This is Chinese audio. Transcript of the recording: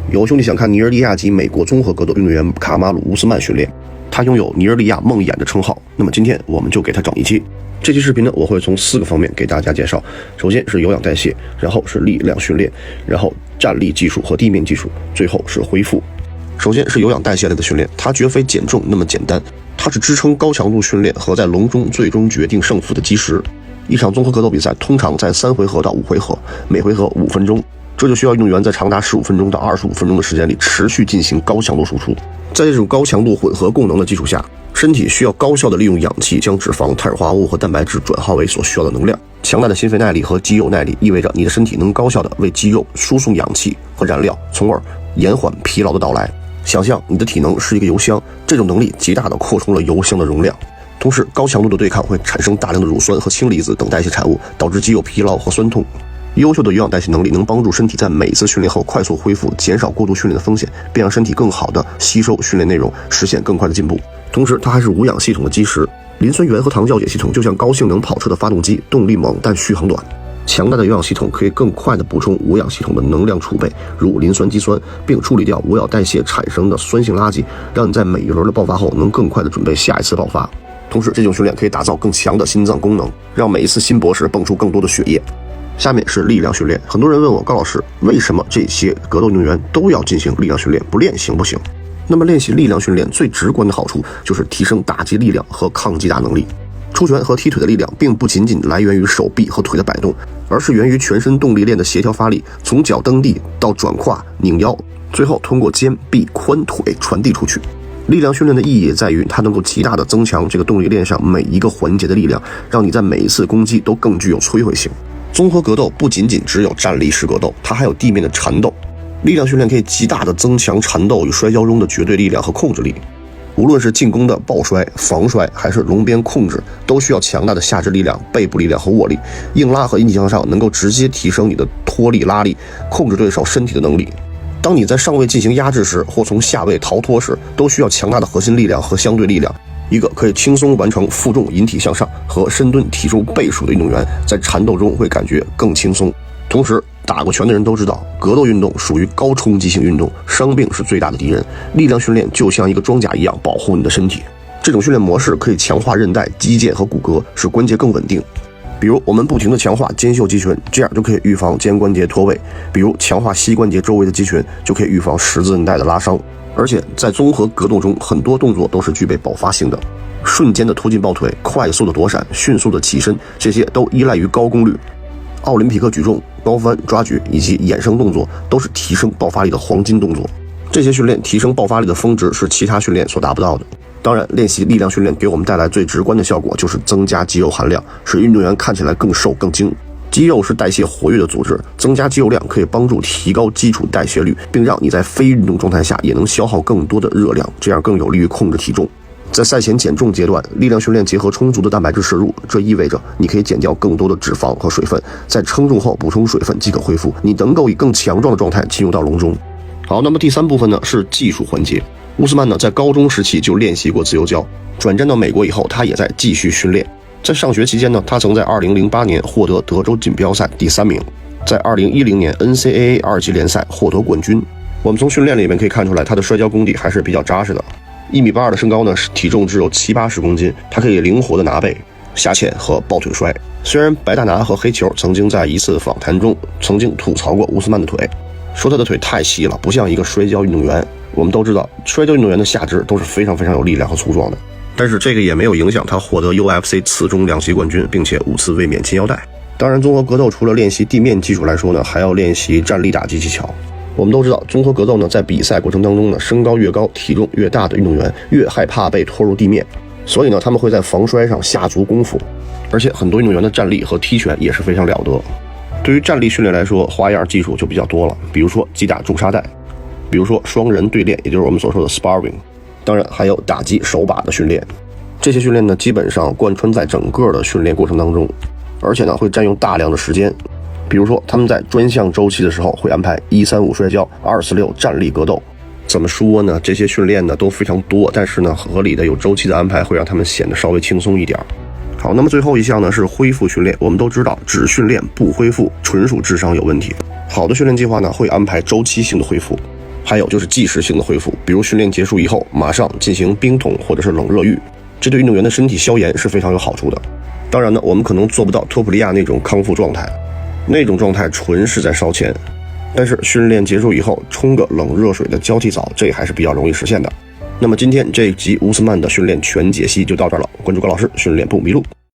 有兄弟想看尼日利亚籍美国综合格斗运动员卡马鲁·乌斯曼训练，他拥有尼日利亚梦魇的称号。那么今天我们就给他整一期。这期视频呢，我会从4个方面给大家介绍。首先是有氧代谢，然后是力量训练，然后站立技术和地面技术，最后是恢复。首先是有氧代谢类的训练，它绝非减重那么简单，它是支撑高强度训练和在笼中最终决定胜负的基石。一场综合格斗比赛通常在3回合到5回合，每回合5分钟，这就需要运动员在长达15分钟到25分钟的时间里持续进行高强度输出。在这种高强度混合供能的基础下，身体需要高效地利用氧气将脂肪、碳水化合物和蛋白质转化为所需要的能量。强大的心肺耐力和肌肉耐力意味着你的身体能高效地为肌肉输送氧气和燃料，从而延缓疲劳的到来。想象你的体能是一个油箱，这种能力极大地扩充了油箱的容量。同时，高强度的对抗会产生大量的乳酸和氢离子等代谢产物，导致肌肉疲劳和酸痛。优秀的有氧代谢能力能帮助身体在每次训练后快速恢复，减少过度训练的风险，并让身体更好地吸收训练内容，实现更快的进步。同时，它还是无氧系统的基石。磷酸原和糖酵解系统就像高性能跑车的发动机，动力猛但续航短。强大的有氧系统可以更快地补充无氧系统的能量储备，如磷酸肌酸，并处理掉无氧代谢产生的酸性垃圾，让你在每一轮的爆发后能更快地准备下一次爆发。同时，这种训练可以打造更强的心脏功能，让每一次心搏时蹦出更多的血液。下面是力量训练。很多人问我，高老师，为什么这些格斗运动员都要进行力量训练，不练行不行？那么练习力量训练最直观的好处就是提升打击力量和抗击打能力。出拳和踢腿的力量并不仅仅来源于手臂和腿的摆动，而是源于全身动力链的协调发力，从脚蹬地到转胯、拧腰，最后通过肩、臂、髋、腿传递出去。力量训练的意义在于它能够极大地增强这个动力链上每一个环节的力量，让你在每一次攻击都更具有摧毁性。综合格斗不仅仅只有站立式格斗，它还有地面的缠斗。力量训练可以极大地增强缠斗与摔跤中的绝对力量和控制力。无论是进攻的抱摔、防摔，还是笼边控制，都需要强大的下肢力量、背部力量和握力。硬拉和引体向上能够直接提升你的脱力拉力，控制对手身体的能力。当你在上位进行压制时，或从下位逃脱时，都需要强大的核心力量和相对力量。一个可以轻松完成负重引体向上和深蹲体重倍数的运动员，在缠斗中会感觉更轻松。同时，打过拳的人都知道，格斗运动属于高冲击性运动，伤病是最大的敌人。力量训练就像一个装甲一样保护你的身体。这种训练模式可以强化韧带、肌腱和骨骼，使关节更稳定。比如我们不停地强化肩袖肌群，这样就可以预防肩关节脱位；比如强化膝关节周围的肌群，就可以预防十字韧带的拉伤。而且在综合格斗中，很多动作都是具备爆发性的，瞬间的突进抱腿、快速的躲闪、迅速的起身，这些都依赖于高功率。奥林匹克举重、高翻、抓举以及衍生动作都是提升爆发力的黄金动作。这些训练提升爆发力的峰值是其他训练所达不到的。当然，练习力量训练给我们带来最直观的效果就是增加肌肉含量，使运动员看起来更瘦更精。肌肉是代谢活跃的组织，增加肌肉量可以帮助提高基础代谢率，并让你在非运动状态下也能消耗更多的热量，这样更有利于控制体重。在赛前减重阶段，力量训练结合充足的蛋白质摄入，这意味着你可以减掉更多的脂肪和水分，在称重后补充水分即可恢复，你能够以更强壮的状态进入到笼中。好，那么第3部分呢是技术环节。乌斯曼呢在高中时期就练习过自由跤，转战到美国以后，他也在继续训练。在上学期间呢，他曾在2008年获得德州锦标赛第3名，在2010年 NCAA 2级联赛获得冠军。我们从训练里面可以看出来，他的摔跤功底还是比较扎实的。1.82米的身高呢，体重只有70-80公斤，他可以灵活的拿背、下潜和抱腿摔。虽然白大拿和黑球曾经在一次访谈中曾经吐槽过乌斯曼的腿，说他的腿太细了，不像一个摔跤运动员。我们都知道，摔跤运动员的下肢都是非常有力量和粗壮的，但是这个也没有影响他获得 UFC 次中2级冠军，并且5次卫冕金腰带。当然，综合格斗除了练习地面技术来说呢，还要练习站立打击技巧。我们都知道，综合格斗呢，在比赛过程当中呢，身高越高、体重越大的运动员越害怕被拖入地面，所以呢，他们会在防摔上下足功夫。而且很多运动员的站立和踢拳也是非常了得。对于站立训练来说，花样技术就比较多了，比如说击打重沙袋，比如说双人对练，也就是我们所说的 sparring， 当然还有打击手把的训练。这些训练呢，基本上贯穿在整个的训练过程当中，而且呢会占用大量的时间。比如说他们在专项周期的时候会安排135摔跤、246站立格斗。怎么说呢？这些训练呢都非常多，但是呢合理的有周期的安排会让他们显得稍微轻松一点。好，那么最后一项呢是恢复训练。我们都知道，只训练不恢复，纯属智商有问题。好的训练计划呢会安排周期性的恢复。还有就是即时性的恢复，比如训练结束以后马上进行冰桶或者是冷热浴，这对运动员的身体消炎是非常有好处的。当然呢，我们可能做不到托普利亚那种康复状态，那种状态纯是在烧钱，但是训练结束以后冲个冷热水的交替澡，这还是比较容易实现的。那么今天这一集乌斯曼的训练全解析就到这儿了，关注高老师训练不迷路。